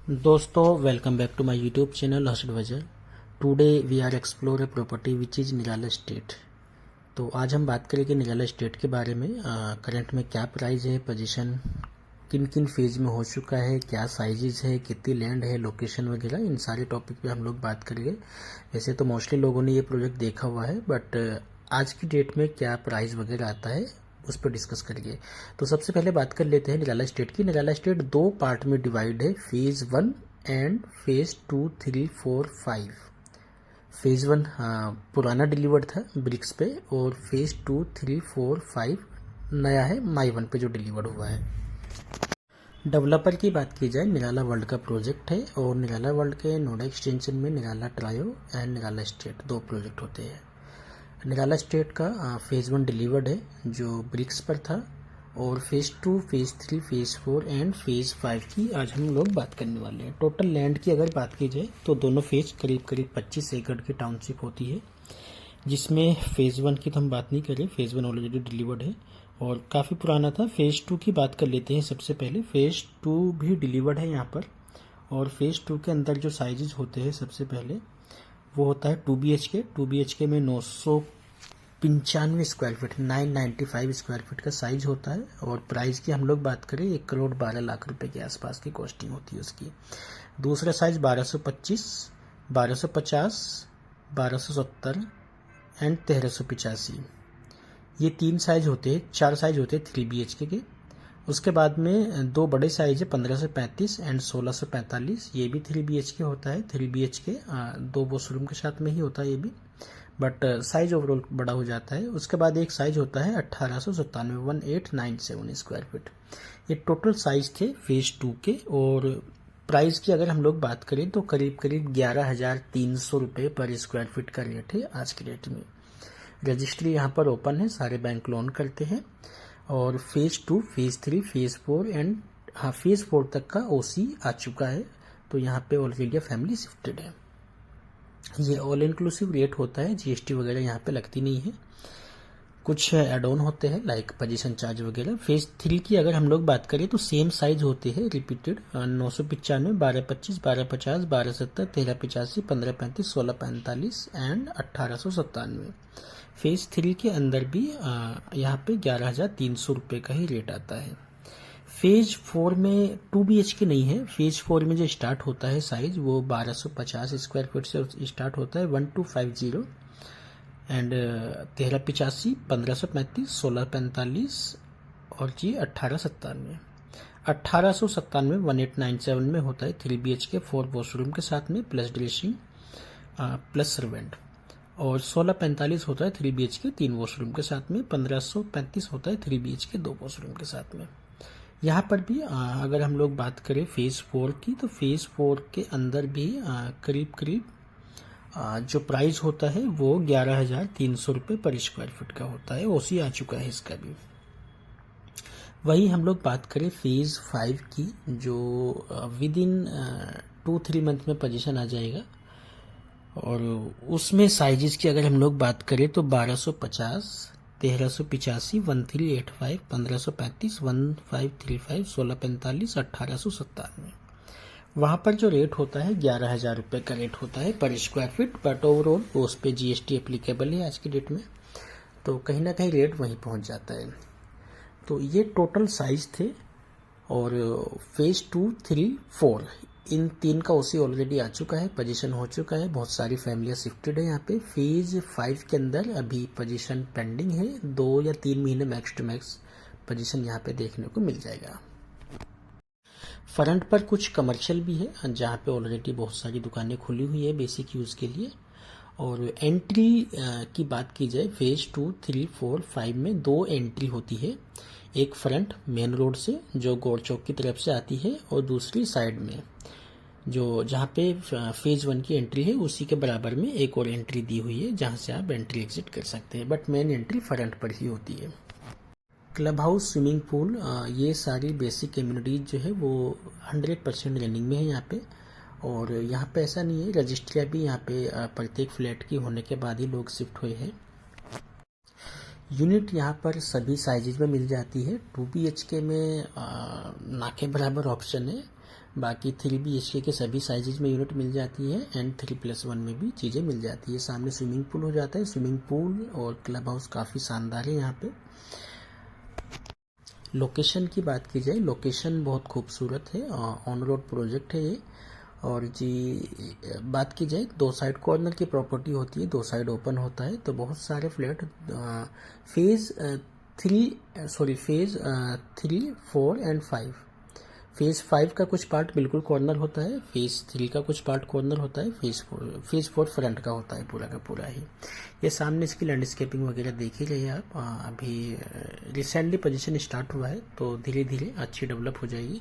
दोस्तों welcome back to my YouTube channel Harsh advisor. Today we are explore a property which is Nirala state. तो आज हम बात करेंगे निराला स्टेट के बारे में। करंट में क्या प्राइस है, पोजीशन किन किन फेज में हो चुका है, क्या साइजेज है, कितनी लैंड है, लोकेशन वगैरह, इन सारे टॉपिक पे हम लोग बात करेंगे। वैसे तो मोस्टली लोगों ने ये प्रोजेक्ट देखा हुआ है, बट आज की डेट में क्या प्राइस वगैरह आता है उस पर डिस्कस करेंगे। तो सबसे पहले बात कर लेते हैं निराला स्टेट की। निराला स्टेट दो पार्ट में डिवाइड है, फेज 1 एंड फेज 2, 3, 4, 5। फेज 1 पुराना डिलीवर्ड था ब्रिक्स पे, और फेज 2, 3, 4, 5 नया है माई वन पे जो डिलीवर्ड हुआ है। डेवलपर की बात की जाए, निराला वर्ल्ड का प्रोजेक्ट है, और निराला वर्ल्ड के नोडा एक्सटेंशन में निराला ट्रायो एंड निराला स्टेट दो प्रोजेक्ट होते हैं। निराला स्टेट का फेज़ 1 डिलीवर्ड है जो ब्रिक्स पर था, और phase 2, phase 3, phase 4 and phase 5 की आज हम लोग बात करने वाले हैं। टोटल लैंड की अगर बात की जाए तो दोनों फेज करीब करीब 25 एकड़ की टाउनशिप होती है, जिसमें फेज़ 1 की तो हम बात नहीं करें, फेज़ 1 ऑलरेडी डिलीवर्ड है और काफ़ी पुराना था। फेज़ 2 की बात कर लेते हैं सबसे पहले। फेज़ 2 भी डिलीवर्ड है यहाँ पर, और फेज़ 2 के अंदर जो साइजेज होते हैं सबसे पहले वो होता है 2 BHK में 995 स्क्वायर फीट, 995 स्क्वायर फीट का साइज होता है। और प्राइस की हम लोग बात करें 1,12,00,000 रुपए के आसपास की कॉस्टिंग होती है उसकी। दूसरा साइज 1225, 1250, 1270 एंड 1385, ये तीन साइज होते हैं, चार साइज होते हैं 3 BHK के। उसके बाद में दो बड़े साइज है 1535 एंड 1645, ये भी 3 BHK होता है। 3 BHK दो वॉशरूम के साथ में ही होता है ये भी, बट साइज ओवरऑल बड़ा हो जाता है। उसके बाद एक साइज होता है 1897, 1897 स्क्वायर फीट। ये टोटल साइज थे फेज 2 के। और प्राइस की अगर हम लोग बात करें तो करीब करीब 11,300 रुपये पर स्क्वायर फीट का रेट है आज के रेट में। रजिस्ट्री यहाँ पर ओपन है, सारे बैंक लोन करते हैं। और phase 2, phase 3, phase 4 and phase 4 तक का OC आ चुका है। तो यहाँ पे ऑल इंडिया फैमिली शिफ्टेड है। ये ऑल इंक्लूसिव रेट होता है, GST वगैरह यहाँ पे लगती नहीं है। कुछ एड ऑन होते हैं लाइक पोजीशन चार्ज वगैरह। फेज 3 की अगर हम लोग बात करें तो सेम साइज होते हैं रिपीटेड, 995, 1225, 1250, 1270, 1385, 1535, 1645 एंड 1897। फेज 3 के अंदर भी यहाँ पे 11,300 रुपये का ही रेट आता है। फेज 4 में 2 BHK नहीं है। फेज 4 में जो स्टार्ट होता है साइज वो 1250 स्क्वायर फीट से स्टार्ट होता है, 1250 एंड 1385, 1535, 1645 और जी 1897। 1897 1897 में होता है 3 BHK 4 वॉशरूम के साथ में प्लस ड्रेसिंग प्लस सर्वेंट। और 1645 होता है 3 BHK 3 वॉशरूम के साथ में। 1535 होता है 3 BHK 2 वॉशरूम के साथ में। यहाँ पर भी अगर हम लोग बात करें फेज़ 4 की, तो फेज़ 4 के अंदर भी करीब करीब जो प्राइस होता है वो 11,300 रुपये पर स्क्वायर फीट का होता है। OC आ चुका है इसका भी। वही हम लोग बात करें फेज़ 5 की, जो विद इन 2-3 मंथ में पोजीशन आ जाएगा। और उसमें साइजेस की अगर हम लोग बात करें तो 1250, 1385, 1385, 1535, 1535, 1645, 1897। वहाँ पर जो रेट होता है 11,000 रुपये का रेट होता है पर स्क्वायर फीट, बट ओवरऑल उस पर GST एप्लीकेबल है आज की डेट में, तो कहीं ना कहीं रेट वहीं पहुँच जाता है। तो ये टोटल साइज थे। और फेज 2, 3, 4 इन तीन का OC ऑलरेडी आ चुका है, पोजीशन हो चुका है, बहुत सारी फैमिलियाँ शिफ्टेड है यहाँ पे। फेज 5 के अंदर अभी पोजीशन पेंडिंग है, 2 या 3 महीने मैक्स टू मैक्स पोजीशन यहाँ पे देखने को मिल जाएगा। फ्रंट पर कुछ कमर्शियल भी है जहाँ पे ऑलरेडी बहुत सारी दुकानें खुली हुई है बेसिक यूज़ के लिए। और एंट्री की बात की जाए फेज 2, 3, 4, 5 में 2 एंट्री होती है। एक फ्रंट मेन रोड से जो गौर चौक की तरफ से आती है, और दूसरी साइड में जो जहाँ पे फेज 1 की एंट्री है उसी के बराबर में एक और एंट्री दी हुई है जहाँ से आप एंट्री एग्जिट कर सकते हैं, बट मेन एंट्री फ्रंट पर ही होती है। क्लब हाउस, स्विमिंग पूल, ये सारी बेसिक कम्युनिटीज जो है वो 100% रनिंग में है यहाँ पे। और यहाँ पे ऐसा नहीं है, रजिस्ट्रियाँ भी यहाँ पे प्रत्येक फ्लैट की होने के बाद ही लोग शिफ्ट हुए हैं। यूनिट यहाँ पर सभी साइजेज में मिल जाती है। 2 BHK में ना के बराबर ऑप्शन है, बाकी 3 BHK के सभी साइजेज में यूनिट मिल जाती है एंड 3+1 में भी चीज़ें मिल जाती है। सामने स्विमिंग पूल हो जाता है। स्विमिंग पूल और क्लब हाउस काफ़ी शानदार है यहाँ पे। लोकेशन की बात की जाए, लोकेशन बहुत खूबसूरत है, ऑन रोड प्रोजेक्ट है ये। और जी बात की जाए, 2 साइड कॉर्नर की प्रॉपर्टी होती है, 2 साइड ओपन होता है, तो बहुत सारे फ्लैट फेज़ 3, 4 एंड 5। फेज़ 5 का कुछ पार्ट बिल्कुल कॉर्नर होता है, फेज़ 3 का कुछ पार्ट कॉर्नर होता है, फेज़ 4 फ्रंट का होता है पूरा का पूरा ही। ये सामने इसकी लैंडस्केपिंग वगैरह देख ही रहे हैं आप। अभी रिसेंटली पोजीशन स्टार्ट हुआ है, तो धीरे धीरे अच्छी डेवलप हो जाएगी।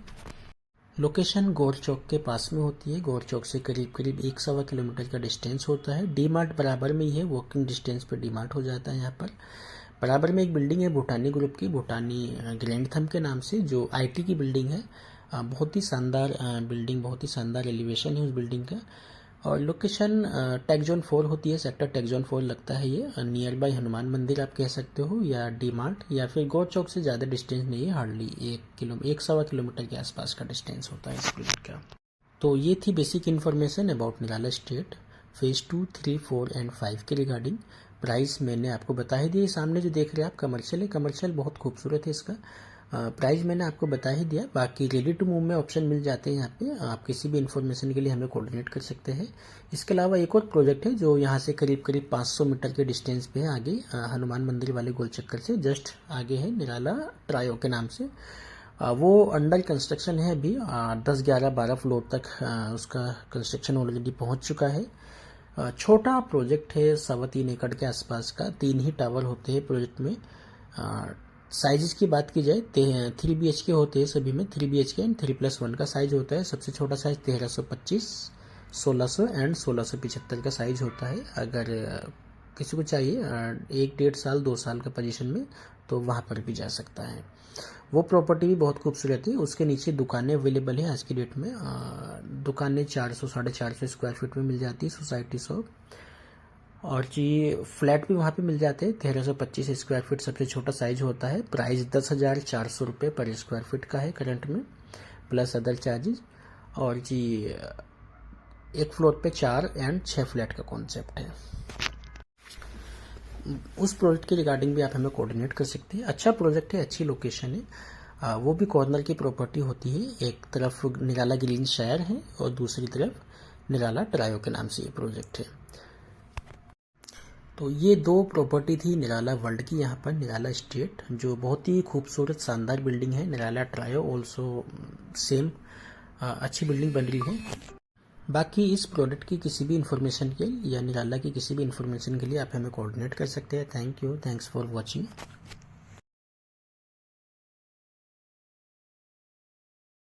लोकेशन गौर चौक के पास में होती है। गौर चौक से करीब करीब 1-1.25 किलोमीटर का डिस्टेंस होता है। डी मार्ट बराबर में ही है, वॉकिंग डिस्टेंस पे डी मार्ट हो जाता है यहाँ पर। बराबर में एक बिल्डिंग है भूटानी ग्रुप की, भूटानी ग्रैंड थंब के नाम से, जो IT की बिल्डिंग है। बहुत ही शानदार बिल्डिंग, बहुत ही शानदार एलिवेशन है उस बिल्डिंग का। और लोकेशन टेक जोन 4 होती है, सेक्टर टेक जोन 4 लगता है ये। नियर बाय हनुमान मंदिर आप कह सकते हो, या डी मार्ट, या फिर गौर चौक से ज़्यादा डिस्टेंस नहीं है, हार्डली 1-1.25 किलोमीटर के आसपास का डिस्टेंस होता है इस प्रोजेक्ट का। तो ये थी basic information about Nirala state phase 2, 3, 4 and 5 के रिगार्डिंग। प्राइस मैंने आपको बता ही दिया। सामने जो देख रहे हैं आप कमर्शियल है, कमर्शियल बहुत खूबसूरत है इसका। प्राइस मैंने आपको बता ही दिया। बाकी रेडी टू मूव में ऑप्शन मिल जाते हैं यहाँ पे, आप किसी भी इन्फॉर्मेशन के लिए हमें कोऑर्डिनेट कर सकते हैं। इसके अलावा एक और प्रोजेक्ट है जो यहाँ से करीब करीब 500 मीटर के डिस्टेंस पे है आगे, हनुमान मंदिर वाले गोल चक्कर से जस्ट आगे है, निराला ट्रायो के नाम से। वो अंडर कंस्ट्रक्शन है अभी। 10, 11, 12 फ्लोर तक उसका कंस्ट्रक्शन ऑलरेडी पहुँच चुका है। छोटा प्रोजेक्ट है, 3.25 एकड़ के आसपास का। 3 ही टावर होते हैं प्रोजेक्ट में। साइजेस की बात की जाए, 3 BHK होते हैं सभी में। 3 BHK एंड 3+1 का साइज होता है। सबसे छोटा साइज 1325, 1600 एंड 1675 का साइज होता है। अगर किसी को चाहिए 1-1.5 साल 2 साल का पोजीशन में, तो वहाँ पर भी जा सकता है। वो प्रॉपर्टी भी बहुत खूबसूरत है। उसके नीचे दुकानें अवेलेबल है आज की डेट में। दुकानें 400-450 स्क्वायर फीट में मिल जाती है, सोसाइटी शॉप। और जी फ्लैट भी वहाँ पे मिल जाते हैं। 1325 स्क्वायर फीट सबसे छोटा साइज होता है। प्राइस 10,400 रुपये पर स्क्वायर फीट का है करंट में, प्लस अदर चार्जेस। और जी एक फ्लोर पे 4 एंड 6 फ्लैट का कॉन्सेप्ट है। उस प्रोजेक्ट के रिगार्डिंग भी आप हमें कोऑर्डिनेट कर सकते हैं। अच्छा प्रोजेक्ट है, अच्छी लोकेशन है। वो भी कॉर्नर की प्रॉपर्टी होती है। एक तरफ निराला ग्रीन शहर है और दूसरी तरफ निराला ट्रायो के नाम से ये प्रोजेक्ट है। तो ये 2 प्रॉपर्टी थी निराला वर्ल्ड की, यहाँ पर निराला स्टेट, जो बहुत ही खूबसूरत शानदार बिल्डिंग है। निराला ट्रायो ऑल्सो सेम अच्छी बिल्डिंग बन रही है। बाकी इस प्रोडक्ट की किसी भी इन्फॉर्मेशन के लिए या निराला की किसी भी इन्फॉर्मेशन के लिए आप हमें कोऑर्डिनेट कर सकते हैं। Thank you, thanks for watching.